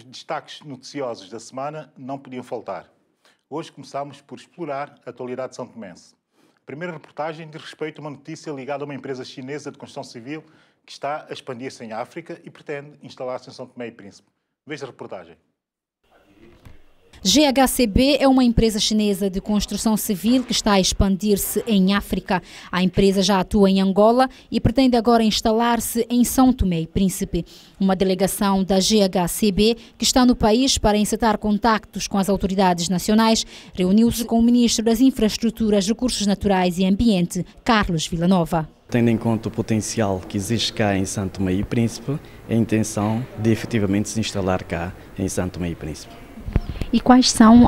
destaques noticiosos da semana não podiam faltar. Hoje começamos por explorar a atualidade são-tomense. A primeira reportagem diz respeito a uma notícia ligada a uma empresa chinesa de construção civil que está a expandir-se em África e pretende instalar-se em São Tomé e Príncipe. Veja a reportagem. GHCB é uma empresa chinesa de construção civil que está a expandir-se em África. A empresa já atua em Angola e pretende agora instalar-se em São Tomé e Príncipe. Uma delegação da GHCB, que está no país para encetar contactos com as autoridades nacionais, reuniu-se com o Ministro das Infraestruturas, Recursos Naturais e Ambiente, Carlos Villanova. Tendo em conta o potencial que existe cá em São Tomé e Príncipe, a intenção de efetivamente se instalar cá em São Tomé e Príncipe. E quais são,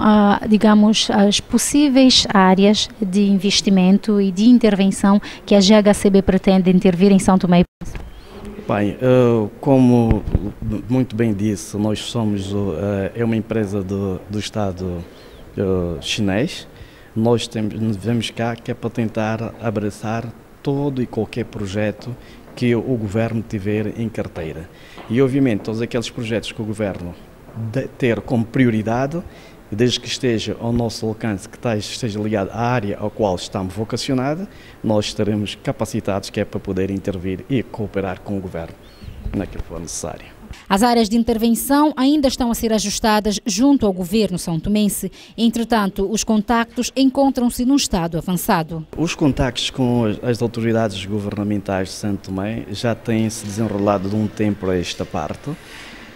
digamos, as possíveis áreas de investimento e de intervenção que a GHCB pretende intervir em São Tomé e Príncipe? Bem, como muito bem disse, nós somos é uma empresa do Estado chinês. Nós vemos cá que é para tentar abraçar todo e qualquer projeto que o governo tiver em carteira. E, obviamente, todos aqueles projetos que o governo ter como prioridade, desde que esteja ao nosso alcance, que esteja ligado à área ao qual estamos vocacionados, nós estaremos capacitados que é para poder intervir e cooperar com o governo naquilo que for necessário. As áreas de intervenção ainda estão a ser ajustadas junto ao governo são-tomense. Entretanto, os contactos encontram-se num estado avançado. Os contactos com as autoridades governamentais de São Tomé já têm se desenrolado de um tempo a esta parte.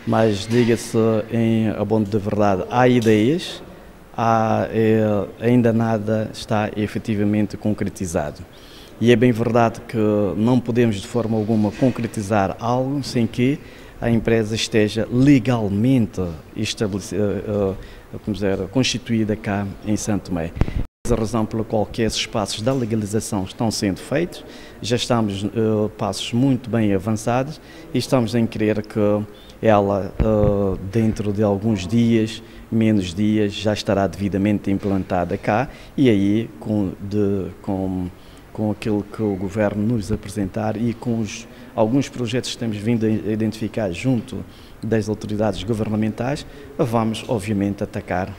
Mas, diga-se em abono de verdade, há ideias, ainda nada está efetivamente concretizado. E é bem verdade que não podemos de forma alguma concretizar algo sem que a empresa esteja legalmente constituída cá em São Tomé. A razão pela qual que esses passos da legalização estão sendo feitos, já estamos passos muito bem avançados e estamos em crer que ela, dentro de alguns dias, menos dias, já estará devidamente implantada cá e aí, com aquilo que o Governo nos apresentar e com alguns projetos que temos vindo a identificar junto das autoridades governamentais, vamos, obviamente, atacar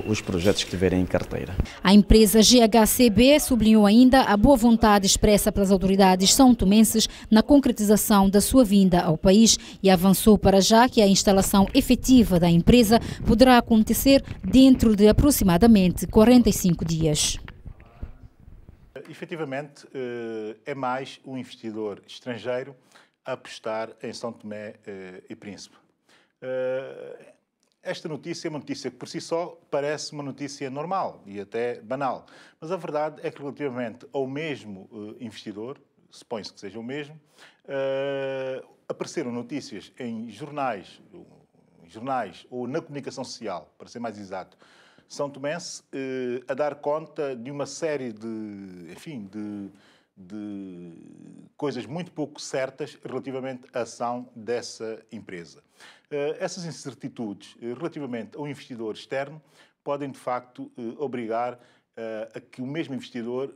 os projetos que tiverem em carteira. A empresa GHCB sublinhou ainda a boa vontade expressa pelas autoridades são-tomenses na concretização da sua vinda ao país e avançou para já que a instalação efetiva da empresa poderá acontecer dentro de aproximadamente 45 dias. Efetivamente, é mais um investidor estrangeiro a apostar em São Tomé e Príncipe. Esta notícia é uma notícia que por si só parece uma notícia normal e até banal, mas a verdade é que relativamente ao mesmo investidor, supõe-se que seja o mesmo, apareceram notícias em jornais ou na comunicação social, para ser mais exato, são tomense, a dar conta de uma série de coisas muito pouco certas relativamente à ação dessa empresa. Essas incertitudes relativamente ao investidor externo podem, de facto, obrigar a que o mesmo investidor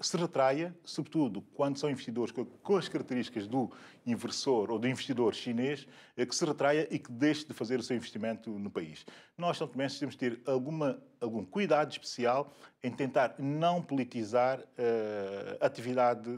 se retraia, sobretudo quando são investidores com as características do inversor ou do investidor chinês, que se retraia e que deixe de fazer o seu investimento no país. Nós, são tomenses, temos de ter algum cuidado especial em tentar não politizar a atividade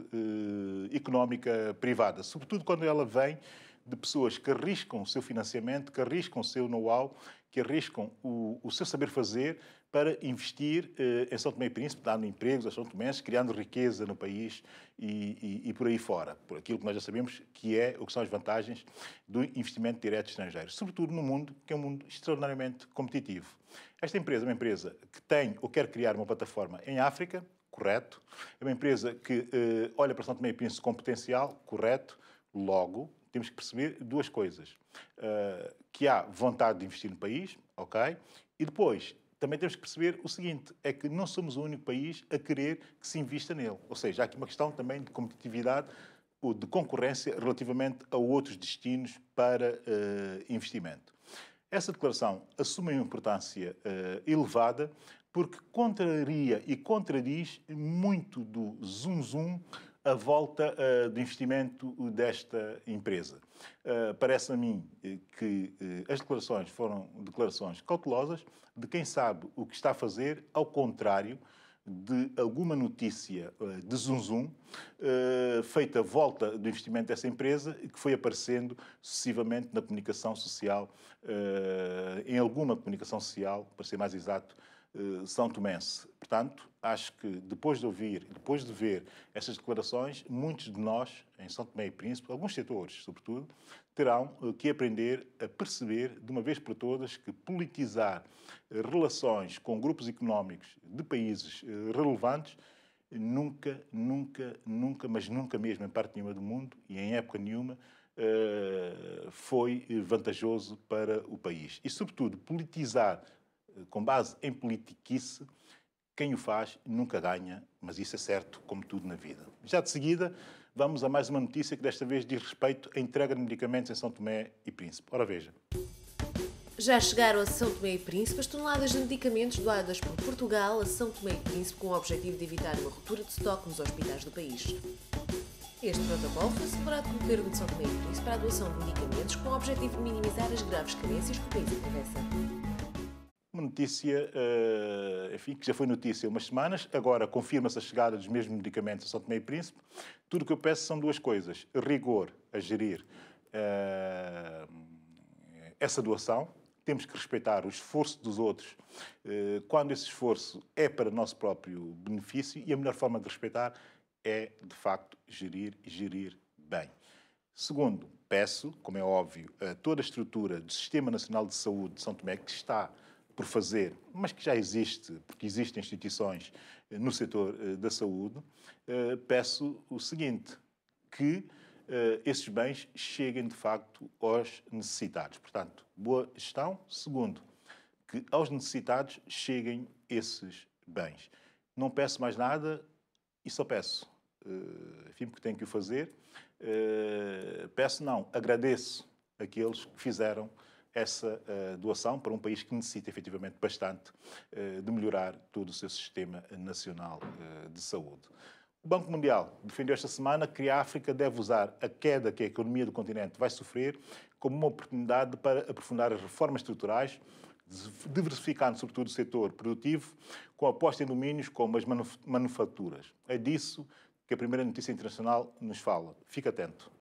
económica privada, sobretudo quando ela vem de pessoas que arriscam o seu financiamento, que arriscam o seu know-how, que arriscam o seu saber fazer para investir em São Tomé e Príncipe, dando empregos aos são tomenses, criando riqueza no país e por aí fora, por aquilo que nós já sabemos que são as vantagens do investimento direto estrangeiro, sobretudo no mundo, que é um mundo extraordinariamente competitivo. Esta empresa é uma empresa que tem ou quer criar uma plataforma em África, correto. É uma empresa que olha para São Tomé e Príncipe com potencial, correto. Logo, temos que perceber duas coisas. Que há vontade de investir no país, ok? E depois, também temos que perceber o seguinte, é que não somos o único país a querer que se invista nele. Ou seja, há aqui uma questão também de competitividade ou de concorrência relativamente a outros destinos para investimento. Essa declaração assume uma importância elevada porque contraria e contradiz muito do zum-zum a volta do investimento desta empresa. Parece a mim que as declarações foram declarações cautelosas de quem sabe o que está a fazer, ao contrário de alguma notícia de zum feita a volta do investimento dessa empresa, que foi aparecendo sucessivamente na comunicação social, em alguma comunicação social, para ser mais exato, são tomense. Portanto, acho que depois de ouvir, depois de ver estas declarações, muitos de nós, em São Tomé e Príncipe, alguns setores, sobretudo, terão que aprender a perceber, de uma vez por todas, que politizar relações com grupos económicos de países relevantes nunca, mas nunca mesmo em parte nenhuma do mundo e em época nenhuma, foi vantajoso para o país. E, sobretudo, politizar com base em politiquice, quem o faz nunca ganha, mas isso é certo, como tudo na vida. Já de seguida, vamos a mais uma notícia que desta vez diz respeito à entrega de medicamentos em São Tomé e Príncipe. Ora, veja. Já chegaram a São Tomé e Príncipe as toneladas de medicamentos doadas por Portugal a São Tomé e Príncipe com o objetivo de evitar uma ruptura de estoque nos hospitais do país. Este protocolo foi celebrado pelo Governo de São Tomé e Príncipe para a doação de medicamentos com o objetivo de minimizar as graves carências que o país atravessa. Uma notícia, enfim, que já foi notícia há umas semanas, agora confirma-se a chegada dos mesmos medicamentos a São Tomé e Príncipe. Tudo o que eu peço são duas coisas. Rigor a gerir essa doação. Temos que respeitar o esforço dos outros quando esse esforço é para o nosso próprio benefício, e a melhor forma de respeitar é, de facto, gerir bem. Segundo, peço, como é óbvio, a toda a estrutura do Sistema Nacional de Saúde de São Tomé, que está por fazer, mas que já existe, porque existem instituições no setor da saúde, peço o seguinte, que esses bens cheguem, de facto, aos necessitados. Portanto, boa gestão. Segundo, que aos necessitados cheguem esses bens. Não peço mais nada e só peço, enfim, porque tenho que o fazer. Peço não, agradeço aqueles que fizeram essa doação para um país que necessita efetivamente bastante de melhorar todo o seu sistema nacional de saúde. O Banco Mundial defendeu esta semana que a África deve usar a queda que a economia do continente vai sofrer como uma oportunidade para aprofundar as reformas estruturais, diversificando sobretudo o setor produtivo, com aposta em domínios como as manufaturas. É disso que a primeira notícia internacional nos fala. Fique atento.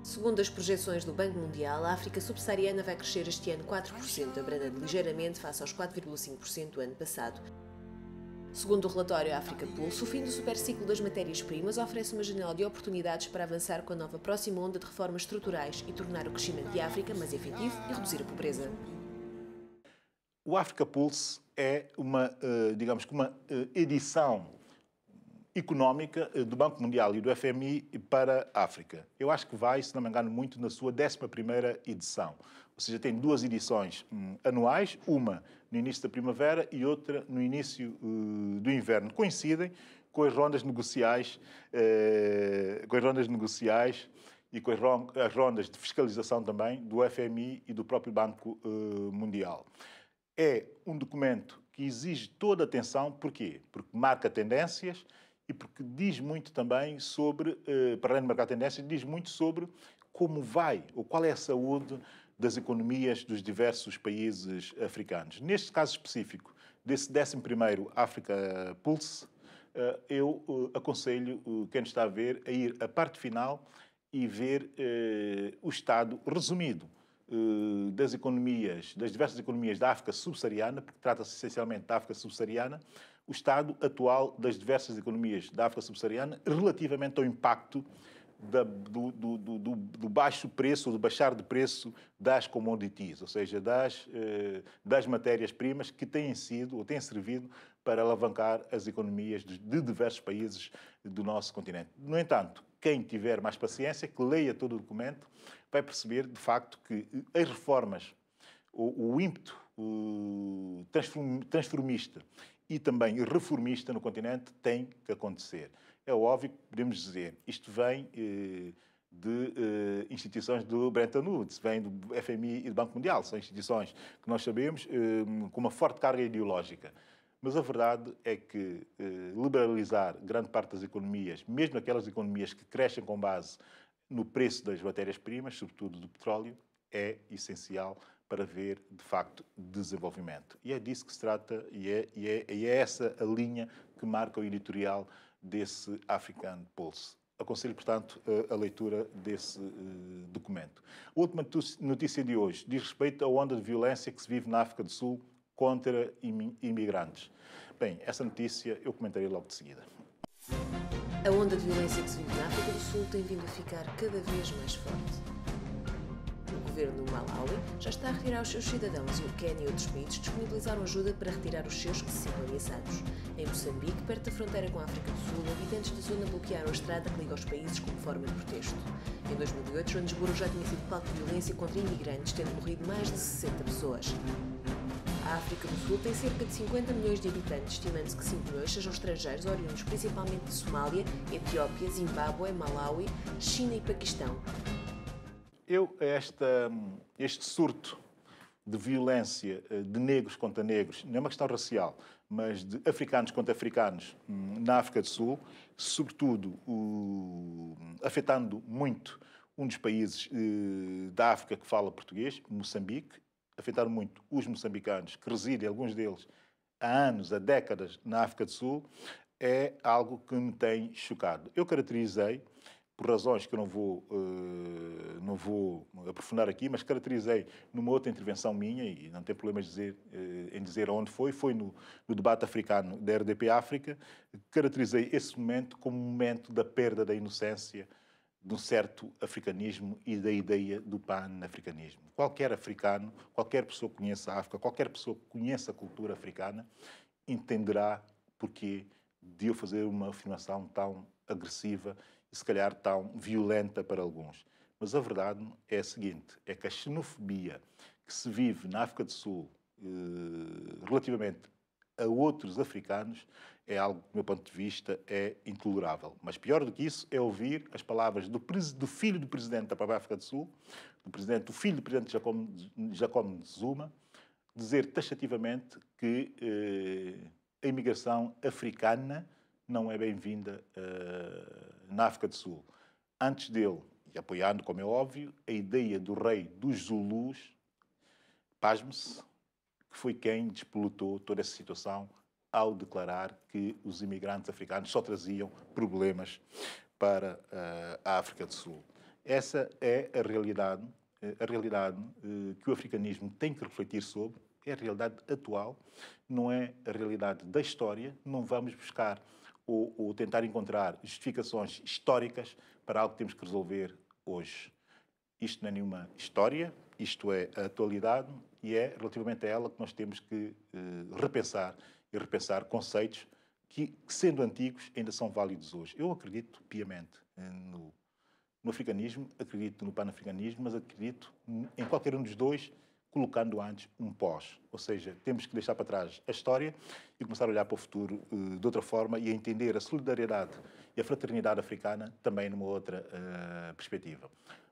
Segundo as projeções do Banco Mundial, a África subsaariana vai crescer este ano 4%, abrandando ligeiramente face aos 4,5% do ano passado. Segundo o relatório Africa Pulse, o fim do superciclo das matérias-primas oferece uma janela de oportunidades para avançar com a nova próxima onda de reformas estruturais e tornar o crescimento de África mais efetivo e reduzir a pobreza. O Africa Pulse é uma, digamos que uma edição económica do Banco Mundial e do FMI para a África. Eu acho que vai, se não me engano muito, na sua 11ª edição. Ou seja, tem duas edições anuais, uma no início da primavera e outra no início do inverno. Coincidem com as rondas negociais, e com as rondas de fiscalização também do FMI e do próprio Banco Mundial. É um documento que exige toda a atenção. Porquê? Porque marca tendências e porque diz muito também sobre, para além de marcar tendências, diz muito sobre como vai ou qual é a saúde das economias dos diversos países africanos. Neste caso específico, desse 11º Africa Pulse, eu aconselho quem está a ver a ir à parte final e ver o estado resumido das economias, das diversas economias da África subsaariana, porque trata-se essencialmente da África subsaariana, o estado atual das diversas economias da África subsaariana relativamente ao impacto do baixo preço, ou do baixar de preço das commodities, ou seja, das matérias-primas que têm sido ou têm servido para alavancar as economias de diversos países do nosso continente. No entanto, quem tiver mais paciência, que leia todo o documento, vai perceber, de facto, que as reformas, o ímpeto transformista e também reformista no continente tem que acontecer. É óbvio que podemos dizer, isto vem de instituições do Bretton Woods, vem do FMI e do Banco Mundial, são instituições que nós sabemos com uma forte carga ideológica. Mas a verdade é que liberalizar grande parte das economias, mesmo aquelas economias que crescem com base no preço das matérias-primas, sobretudo do petróleo, é essencial para ver, de facto, desenvolvimento. E é disso que se trata e é essa a linha que marca o editorial desse African Pulse. Aconselho, portanto, a leitura desse documento. A última notícia de hoje diz respeito à onda de violência que se vive na África do Sul contra imigrantes. Bem, essa notícia eu comentarei logo de seguida. A onda de violência que se vive na África do Sul tem vindo a ficar cada vez mais forte. O governo do Malawi já está a retirar os seus cidadãos e o Quênia e outros países disponibilizaram ajuda para retirar os seus que se sintam ameaçados. Em Moçambique, perto da fronteira com a África do Sul, habitantes da zona bloquearam a estrada que liga os países como forma de protesto. Em 2008, Joanesburgo já tinha sido palco de violência contra imigrantes, tendo morrido mais de 60 pessoas. A África do Sul tem cerca de 50 milhões de habitantes, estimando-se que 5 milhões sejam estrangeiros oriundos principalmente de Somália, Etiópia, Zimbábue, Malawi, China e Paquistão. Este surto de violência de negros contra negros, não é uma questão racial, mas de africanos contra africanos na África do Sul, sobretudo afetando muito um dos países da África que fala português, Moçambique, afetaram muito os moçambicanos que residem, alguns deles, há anos, há décadas na África do Sul, é algo que me tem chocado. Eu caracterizei, por razões que eu não vou aprofundar aqui, mas caracterizei numa outra intervenção minha, e não tem problemas em dizer onde foi no debate africano da RDP África, caracterizei esse momento como um momento da perda da inocência de um certo africanismo e da ideia do pan-africanismo. Qualquer africano, qualquer pessoa que conheça a África, qualquer pessoa que conheça a cultura africana, entenderá porquê de eu fazer uma afirmação tão agressiva e se calhar tão violenta para alguns. Mas a verdade é a seguinte, é que a xenofobia que se vive na África do Sul relativamente a outros africanos é algo, do meu ponto de vista, é intolerável. Mas pior do que isso é ouvir as palavras do filho do presidente da própria África do Sul, do filho do presidente Jacob Zuma, dizer taxativamente que a imigração africana não é bem-vinda na África do Sul. Antes dele, e apoiando, como é óbvio, a ideia do rei dos Zulus, pasme-se, que foi quem despoletou toda essa situação ao declarar que os imigrantes africanos só traziam problemas para a África do Sul. Essa é a realidade que o africanismo tem que refletir sobre, é a realidade atual, não é a realidade da história. Não vamos buscar ou tentar encontrar justificações históricas para algo que temos que resolver hoje. Isto não é nenhuma história, isto é a atualidade e é relativamente a ela que nós temos que repensar conceitos que, sendo antigos, ainda são válidos hoje. Eu acredito piamente no africanismo, acredito no panafricanismo, mas acredito em qualquer um dos dois, colocando antes um pós. Ou seja, temos que deixar para trás a história e começar a olhar para o futuro de outra forma e a entender a solidariedade e a fraternidade africana também numa outra perspectiva.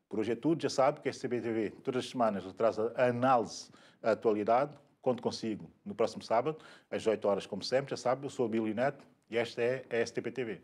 Por hoje é tudo. Já sabe que a STPTV todas as semanas traz a análise à atualidade. Conto consigo no próximo sábado, às 8 horas, como sempre. Já sabe, eu sou o Billy Neto e esta é a STPTV.